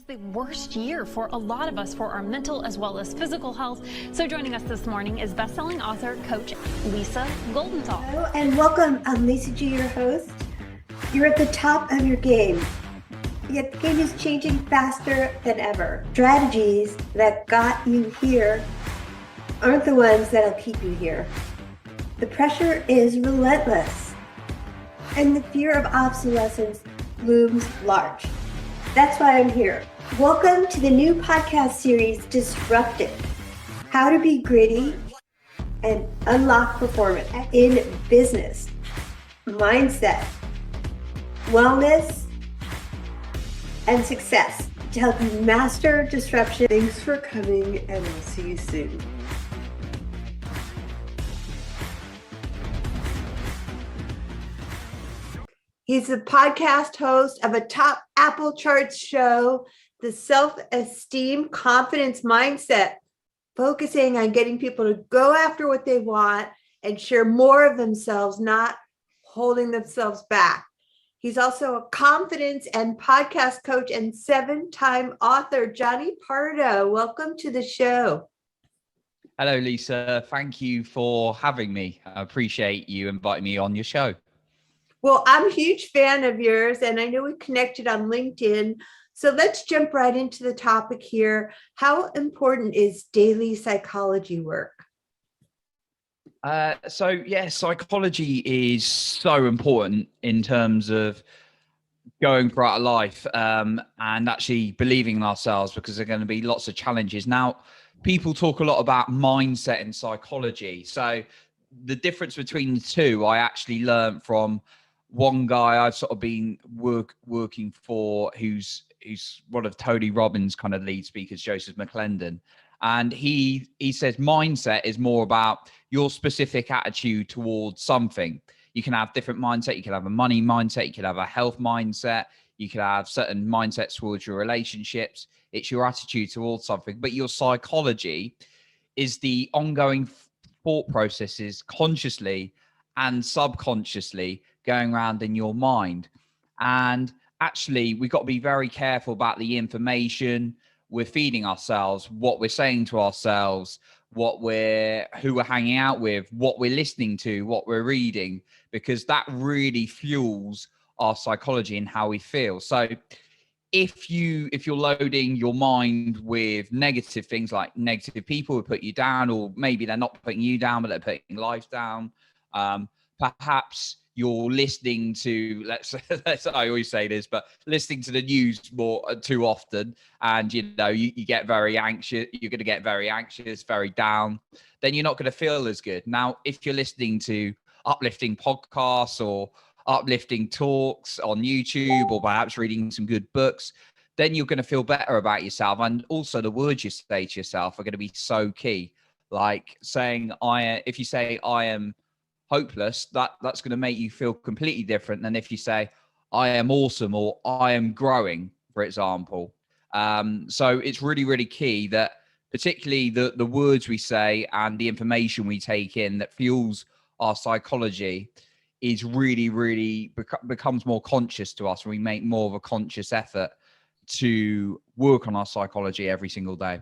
The worst year for a lot of us for our mental as well as physical health. So joining us this morning is best-selling author, coach Lisa Goldenthal. Hello and welcome. I'm Lisa G, your host. You're at the top of your game, yet the game is changing faster than ever. Strategies that got you here aren't the ones that'll keep you here. The pressure is relentless, and the fear of obsolescence looms large. That's why I'm here. Welcome to the new podcast series, Disrupted: How to Be Gritty and Unlock Performance in Business, Mindset, Wellness, and Success to help you master disruption. Thanks for coming, and I'll see you soon. He's the podcast host of a top Apple Charts show, the Self-Esteem Confidence Mindset, focusing on getting people to go after what they want and share more of themselves, not holding themselves back. He's also a confidence and podcast coach and 7-time author, Jonny Pardoe. Welcome to the show. Hello, Lisa. Thank you for having me. I appreciate you inviting me on your show. Well, I'm a huge fan of yours, and I know we connected on LinkedIn. So let's jump right into the topic here. How important is daily psychology work? Psychology is so important in terms of going throughout life and actually believing in ourselves, because there are going to be lots of challenges. Now, people talk a lot about mindset and psychology. So the difference between the two, I actually learned from one guy I've sort of been working for, who's one of Tony Robbins' kind of lead speakers, Joseph McClendon. And he says mindset is more about your specific attitude towards something. You can have different mindset. You can have a money mindset. You can have a health mindset. You can have certain mindsets towards your relationships. It's your attitude towards something. But your psychology is the ongoing thought processes consciously and subconsciously going around in your mind. And actually, we've got to be very careful about the information we're feeding ourselves, what we're saying to ourselves, who we're hanging out with, what we're listening to, what we're reading, because that really fuels our psychology and how we feel. So if you're loading your mind with negative things, like negative people who put you down, or maybe they're not putting you down, but they're putting life down, perhaps you're listening to, I always say this, but listening to the news too often, and you get very anxious. You're going to get very anxious, very down. Then you're not going to feel as good. Now, if you're listening to uplifting podcasts or uplifting talks on YouTube, or perhaps reading some good books, then you're going to feel better about yourself. And also the words you say to yourself are going to be so key. Like saying, if you say I am hopeless, that's going to make you feel completely different than if you say I am awesome or I am growing, for example. So it's really, really key that particularly the words we say and the information we take in that fuels our psychology is really, really becomes more conscious to us, and we make more of a conscious effort to work on our psychology every single day.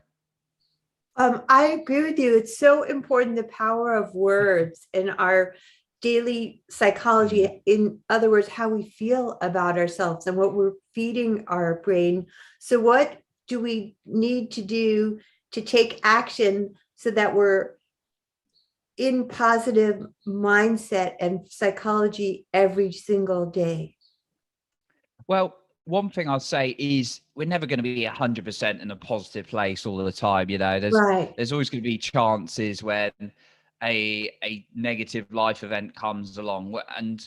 I agree with you. It's so important, the power of words in our daily psychology. In other words, how we feel about ourselves and what we're feeding our brain. So what do we need to do to take action so that we're in positive mindset and psychology every single day? Well, one thing I'll say is we're never going to be 100% in a positive place all the time. There's always going to be chances when a negative life event comes along, and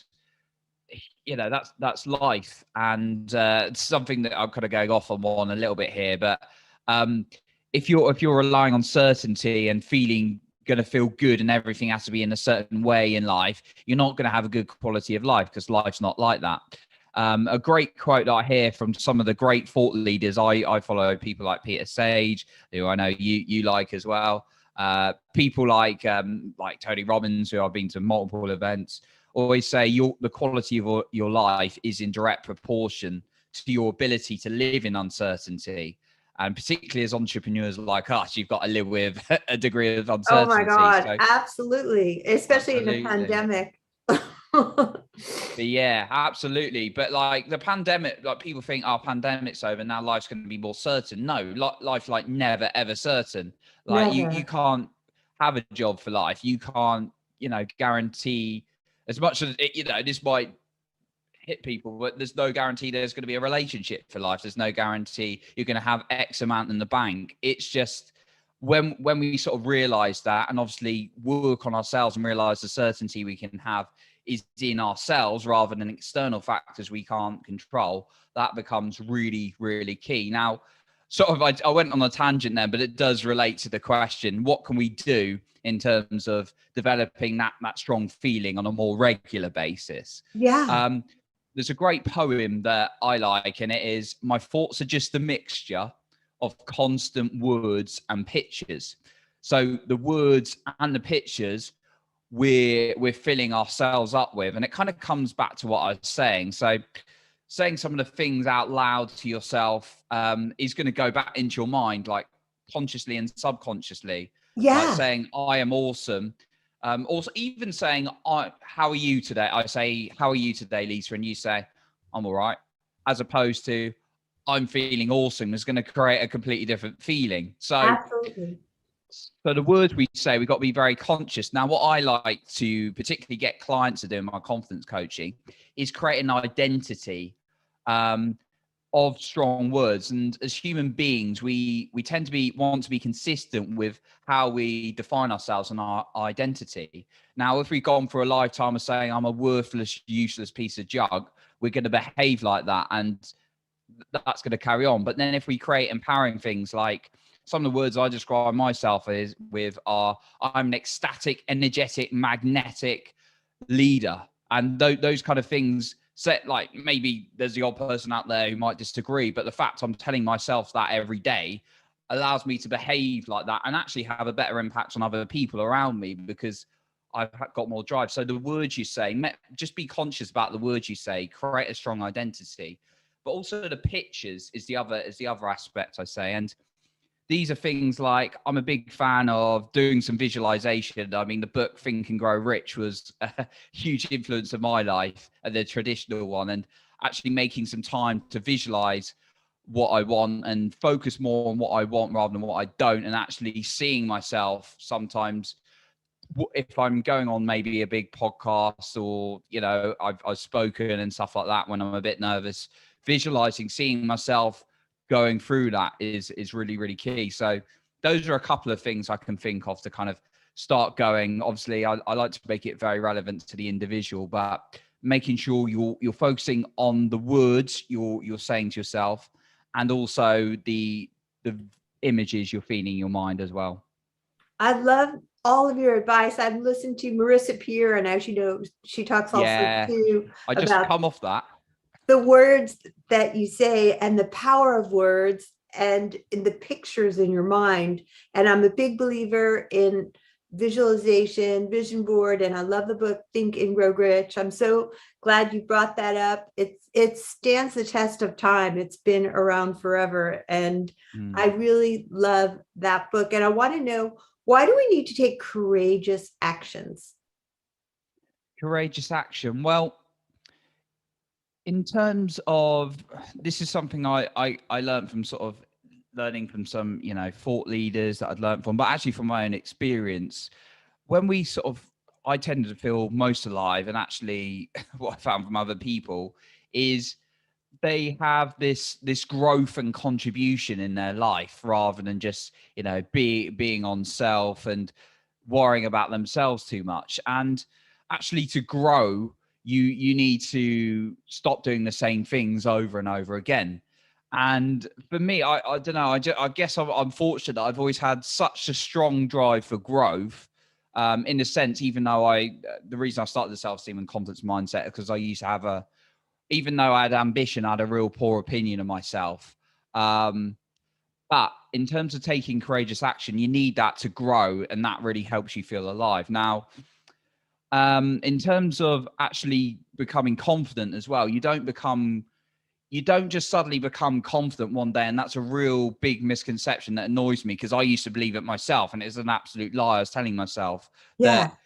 that's life. And it's something that I'm kind of going off on one a little bit here, but if you're relying on certainty and going to feel good and everything has to be in a certain way in life, you're not going to have a good quality of life, because life's not like that. A great quote that I hear from some of the great thought leaders. I follow people like Peter Sage, who I know you like as well. People like Tony Robbins, who I've been to multiple events, always say the quality of your life is in direct proportion to your ability to live in uncertainty. And particularly as entrepreneurs like us, you've got to live with a degree of Oh my uncertainty. God, So, absolutely. Especially in a absolutely. pandemic. But yeah, absolutely. But like the pandemic, like people think, oh, pandemic's over, now life's going to be more certain. No, life like never ever certain. Like you Never. can't have a job for life. You can't, guarantee as much as it, this might hit people, but there's no guarantee there's going to be a relationship for life. There's no guarantee you're going to have X amount in the bank. It's just when we sort of realize that, and obviously work on ourselves and realize the certainty we can have is in ourselves rather than external factors we can't control, that becomes really, really key. Now, sort of, I went on a tangent there, but it does relate to the question, what can we do in terms of developing that strong feeling on a more regular basis? Yeah. There's a great poem that I like, and it is, my thoughts are just a mixture of constant words and pictures. So the words and the pictures we're filling ourselves up with. And it kind of comes back to what I was saying. So saying some of the things out loud to yourself is going to go back into your mind, like consciously and subconsciously. Yeah. Like saying, I am awesome. Also, even saying, how are you today? I say, how are you today, Lisa? And you say, I'm all right. As opposed to, I'm feeling awesome, is going to create a completely different feeling. So, absolutely. So the words we say, we've got to be very conscious. Now, what I like to particularly get clients to do in my confidence coaching is create an identity of strong words. And as human beings, we tend to want to be consistent with how we define ourselves and our identity. Now, if we've gone for a lifetime of saying I'm a worthless, useless piece of junk, we're going to behave like that, and that's going to carry on. But then if we create empowering things, like some of the words I describe myself with are, I'm an ecstatic, energetic, magnetic leader. And those kind of things set, like, maybe there's the odd person out there who might disagree, but the fact I'm telling myself that every day allows me to behave like that and actually have a better impact on other people around me because I've got more drive. So the words you say, just be conscious about the words you say, create a strong identity. But also the pictures is the other aspect, I say. And these are things like, I'm a big fan of doing some visualization. I mean, the book Think and Grow Rich was a huge influence of my life, the traditional one, and actually making some time to visualize what I want and focus more on what I want rather than what I don't, and actually seeing myself sometimes, if I'm going on maybe a big podcast or, I've spoken and stuff like that when I'm a bit nervous, visualizing, seeing myself going through that is really, really key. So those are a couple of things I can think of to kind of start going. Obviously, I like to make it very relevant to the individual, but making sure you're focusing on the words you're saying to yourself, and also the images you're feeding your mind as well. I love all of your advice. I've listened to Marissa Peer, and as you know, she talks also too. I just about come off that. The words that you say and the power of words and in the pictures in your mind. And I'm a big believer in visualization, vision board, and I love the book Think and Grow Rich. I'm so glad you brought that up. It stands the test of time. It's been around forever. And I really love that book. And I want to know, why do we need to take courageous actions? Courageous action. Well, in terms of, this is something I learned from sort of learning from some, thought leaders that I'd learned from, but actually from my own experience, when we sort of, I tended to feel most alive, and actually what I found from other people is they have this growth and contribution in their life rather than just, being on self and worrying about themselves too much. And actually to grow, you need to stop doing the same things over and over again. And for me, I don't know, I guess I'm fortunate that I've always had such a strong drive for growth, in a sense, even though the reason I started the self-esteem and confidence mindset is because I used to have even though I had ambition, I had a real poor opinion of myself. But in terms of taking courageous action, you need that to grow, and that really helps you feel alive. Now, in terms of actually becoming confident as well, you don't become you don't just suddenly become confident one day. And that's a real big misconception that annoys me, because I used to believe it myself, and it's an absolute lie. I was telling myself Yeah. that,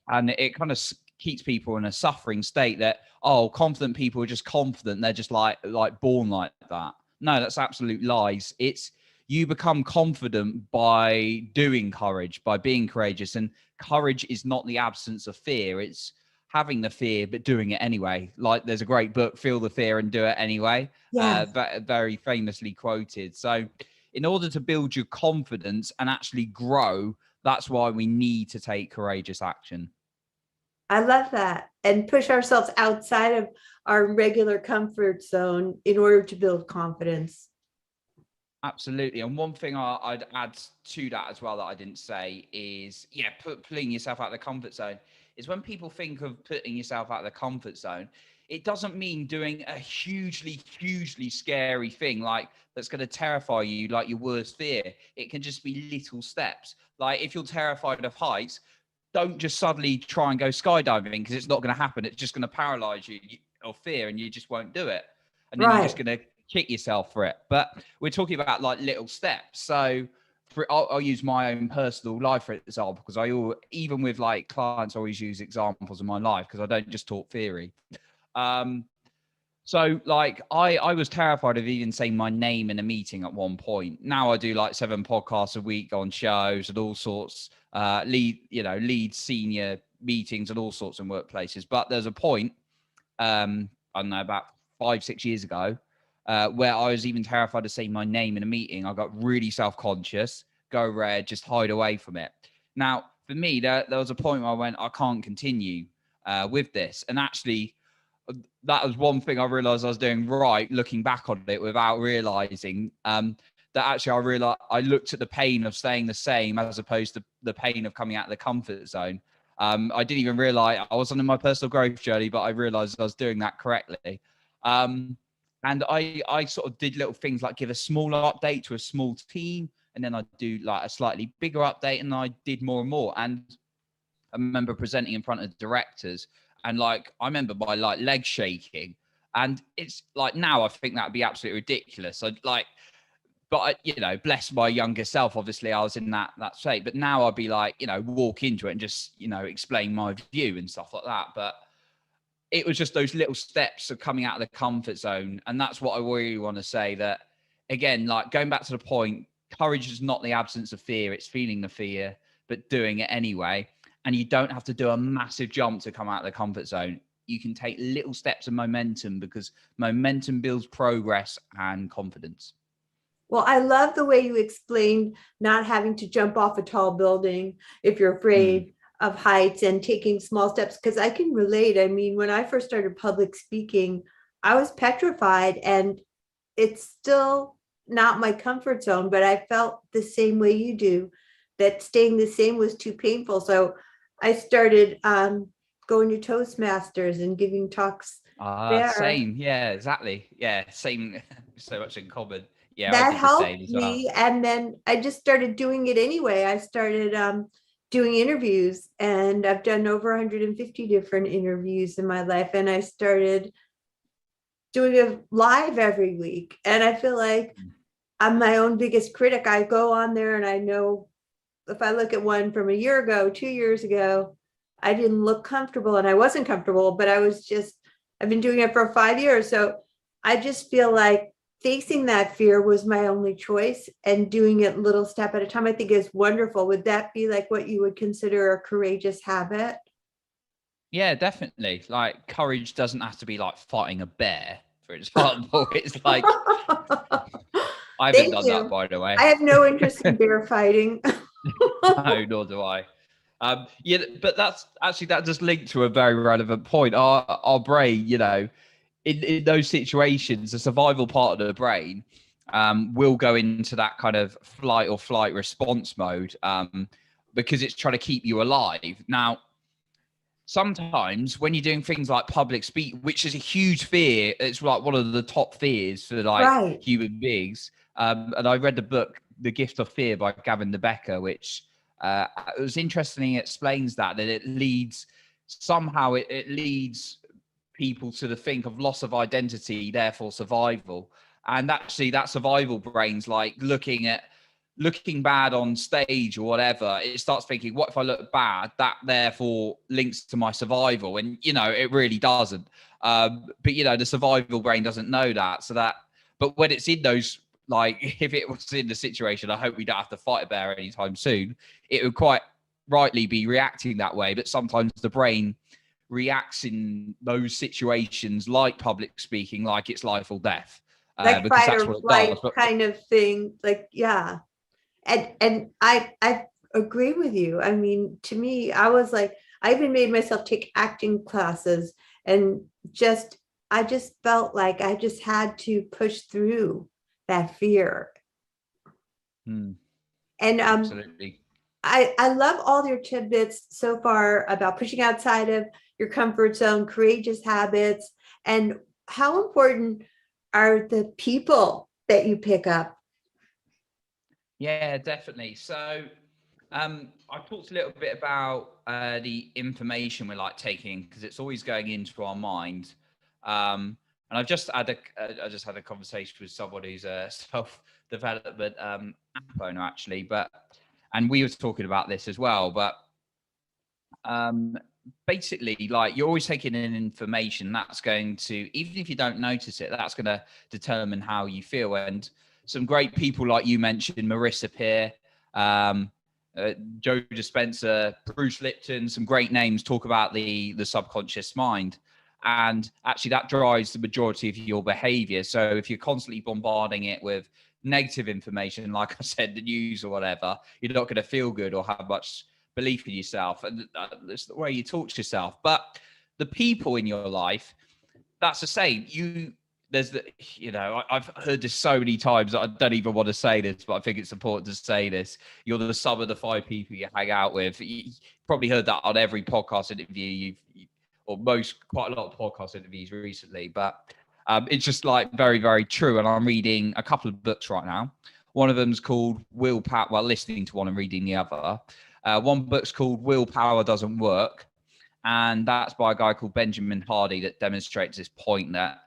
and it kind of keeps people in a suffering state that, oh, confident people are just confident. They're just like born like that. No, that's absolute lies. It's, you become confident by doing courage, by being courageous. And courage is not the absence of fear. It's having the fear, but doing it anyway. Like, there's a great book, Feel the Fear and Do It Anyway. Yeah. Very famously quoted. So in order to build your confidence and actually grow, that's why we need to take courageous action. I love that. And push ourselves outside of our regular comfort zone in order to build confidence. Absolutely. And one thing I'd add to that as well that I didn't say is, pulling yourself out of the comfort zone is, when people think of putting yourself out of the comfort zone, it doesn't mean doing a hugely, hugely scary thing like that's going to terrify you, like your worst fear. It can just be little steps. Like, if you're terrified of heights, don't just suddenly try and go skydiving, because it's not going to happen. It's just going to paralyze you or fear, and you just won't do it. And then you're just going to kick yourself for it. But we're talking about like little steps. So I'll use my own personal life for example, because even with like clients, I always use examples of my life, because I don't just talk theory. So like I was terrified of even saying my name in a meeting at one point. Now I do like 7 podcasts a week on shows and all sorts, lead senior meetings and all sorts in workplaces. But there's a point, I don't know, about 5-6 years ago, where I was even terrified to say my name in a meeting. I got really self-conscious, go red, just hide away from it. Now, for me, there was a point where I went, I can't continue with this. And actually, that was one thing I realized I was doing right, looking back on it, without realizing that actually I looked at the pain of staying the same as opposed to the pain of coming out of the comfort zone. I didn't even realize I wasn't in my personal growth journey, but I realized I was doing that correctly. And I sort of did little things like give a small update to a small team, and then I'd do like a slightly bigger update, and I did more and more. And I remember presenting in front of directors, and like I remember my like legs shaking, and it's like, now I think that would be absolutely ridiculous. But bless my younger self, obviously I was in that state. But now I'd be like, walk into it and just explain my view and stuff like that. But it was just those little steps of coming out of the comfort zone. And that's what I really want to say, that again, like going back to the point, courage is not the absence of fear. It's feeling the fear, but doing it anyway. And you don't have to do a massive jump to come out of the comfort zone. You can take little steps of momentum, because momentum builds progress and confidence. Well, I love the way you explained not having to jump off a tall building if you're afraid of heights, and taking small steps, because I can relate. I mean, when I first started public speaking, I was petrified, and it's still not my comfort zone, but I felt the same way you do, that staying the same was too painful. So I started going to Toastmasters and giving talks there. Same. Yeah, exactly. Yeah, same. So much in common. Yeah, that helped me. And then I just started doing it anyway. I started doing interviews, and I've done over 150 different interviews in my life. And I started doing it live every week. And I feel like I'm my own biggest critic. I go on there, and I know if I look at one from a year ago, 2 years ago, I didn't look comfortable, and I wasn't comfortable, but I've been doing it for 5 years. So I just feel like facing that fear was my only choice, and doing it little step at a time, I think is wonderful. Would that be like what you would consider a courageous habit? Yeah, definitely. Like, courage doesn't have to be like fighting a bear, for example. It's like, I haven't done that, by the way. I have no interest in bear fighting. No, nor do I. But that just linked to a very relevant point. Our brain, in those situations, the survival part of the brain will go into that kind of flight or flight response mode, because it's trying to keep you alive. Now, sometimes when you're doing things like public speak, which is a huge fear, it's like one of the top fears for human beings. And I read the book, The Gift of Fear by Gavin de Becker, which it was interesting. It explains that it leads people to the think of loss of identity, therefore survival. And actually that survival brain's like looking bad on stage or whatever. It starts thinking, what if I look bad? That therefore links to my survival. And, you know, it really doesn't. But, you know, the survival brain doesn't know that. But when it's in those, like, if it was in the situation, I hope we don't have to fight a bear anytime soon, it would quite rightly be reacting that way. But sometimes the brain reacts in those situations, like public speaking, like it's life or death. Like Because fight that's or what it flight does. But, kind of thing. Like, yeah. And I agree with you. I mean, to me, I was like, I even made myself take acting classes, and I just felt like I just had to push through that fear. And absolutely. I love all your tidbits so far about pushing outside of your comfort zone, courageous habits, and how important are the people that you pick up. Yeah, definitely. So I've talked a little bit about the information we're like taking, because it's always going into our mind. And I just had a conversation with someone who's a self-development app owner, actually, and we were talking about this as well. But basically, like, you're always taking in information that's going to, even if you don't notice it, that's going to determine how you feel. And some great people, like you mentioned, Marissa Peer, Joe Dispenza, Bruce Lipton, some great names talk about the subconscious mind. And actually that drives the majority of your behavior. So if you're constantly bombarding it with negative information, like I said, the news or whatever, you're not going to feel good or have much belief in yourself. And that's the way you talk to yourself. But the people in your life, that's the same. I've heard this so many times that I don't even want to say this, but I think it's important to say this. You're the sum of the 5 people you hang out with. You probably heard that on every podcast interview quite a lot of podcast interviews recently, but it's just like very, very true. And I'm reading a couple of books right now. One of them's called Willpower. Well, listening to one and reading the other. One book's called Willpower Doesn't Work. And that's by a guy called Benjamin Hardy, that demonstrates this point that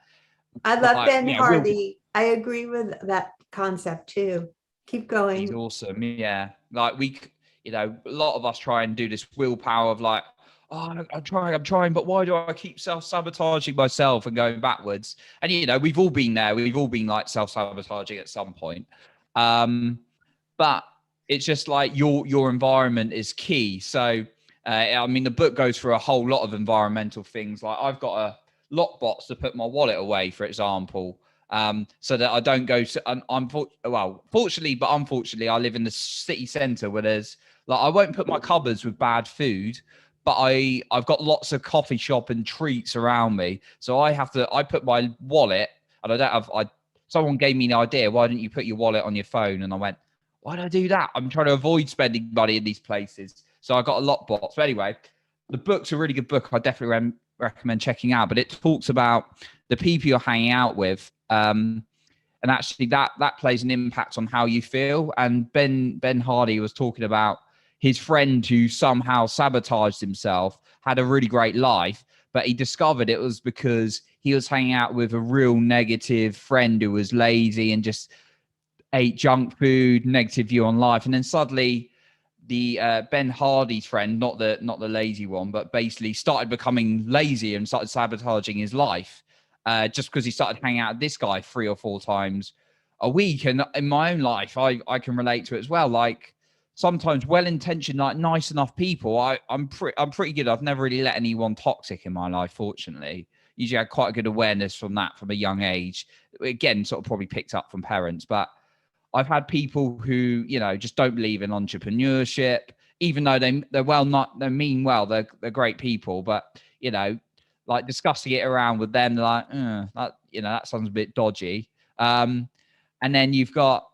I love Ben Hardy. I agree with that concept too. Keep going. He's awesome. Yeah. Like a lot of us try and do this willpower of like, oh, I'm trying, but why do I keep self-sabotaging myself and going backwards? And, we've all been there. We've all been like self-sabotaging at some point. But it's just like your environment is key. So, the book goes through a whole lot of environmental things. Like, I've got a lockbox to put my wallet away, for example, so that I don't go to, fortunately, but unfortunately, I live in the city centre where there's like, I won't put my cupboards with bad food, but I've got lots of coffee shop and treats around me. So I put my wallet, and someone gave me an idea. Why don't you put your wallet on your phone? And I went, why do I do that? I'm trying to avoid spending money in these places. So I got a lockbox. But anyway, the book's a really good book. I definitely recommend checking out, but it talks about the people you're hanging out with. And actually that plays an impact on how you feel. And Ben Hardy was talking about his friend who somehow sabotaged himself, had a really great life, but he discovered it was because he was hanging out with a real negative friend who was lazy and just ate junk food, negative view on life. And then suddenly the Ben Hardy's friend, not the lazy one, but basically started becoming lazy and started sabotaging his life just because he started hanging out with this guy 3 or 4 times a week. And in my own life, I can relate to it as well. Like, sometimes well-intentioned, like nice enough people, I'm pretty good. I've never really let anyone toxic in my life, fortunately. Usually I had quite a good awareness from a young age. Again, sort of probably picked up from parents, but I've had people who, just don't believe in entrepreneurship, even though they mean well, they're great people, but, like discussing it around with them, they're like, that sounds a bit dodgy. And then you've got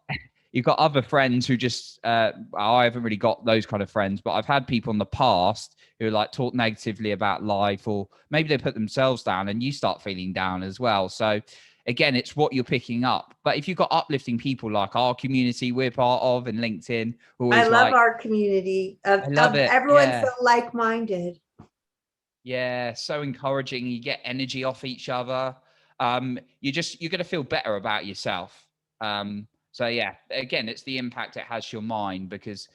other friends who just, I haven't really got those kind of friends, but I've had people in the past who like talk negatively about life, or maybe they put themselves down and you start feeling down as well. So again, it's what you're picking up. But if you've got uplifting people like our community we're part of in LinkedIn, I love our community of everyone's so like-minded. Yeah, so encouraging. You get energy off each other. You're going to feel better about yourself. So yeah, again, it's the impact it has your mind, because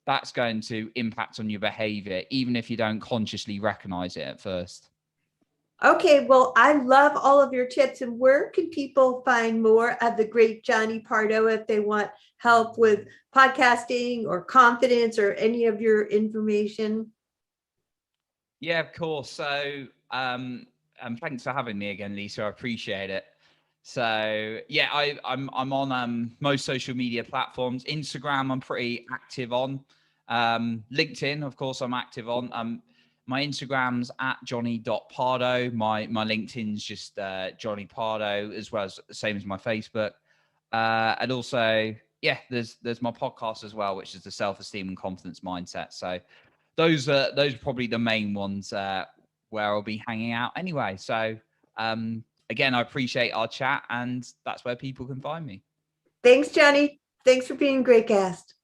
that's going to impact on your behavior, even if you don't consciously recognize it at first. Okay, well, I love all of your tips. And where can people find more of the great Jonny Pardoe if they want help with podcasting or confidence or any of your information? Yeah, of course. So, thanks for having me again, Lisa. I appreciate it. So, yeah, I'm on most social media platforms. Instagram, I'm pretty active on. LinkedIn, of course, I'm active on. My Instagram's at Jonny.Pardoe. My LinkedIn's just Jonny Pardoe, as well as the same as my Facebook. And also, yeah, there's my podcast as well, which is the Self-Esteem and Confidence Mindset. So those are probably the main ones where I'll be hanging out anyway. So again, I appreciate our chat, and that's where people can find me. Thanks, Jonny. Thanks for being a great guest.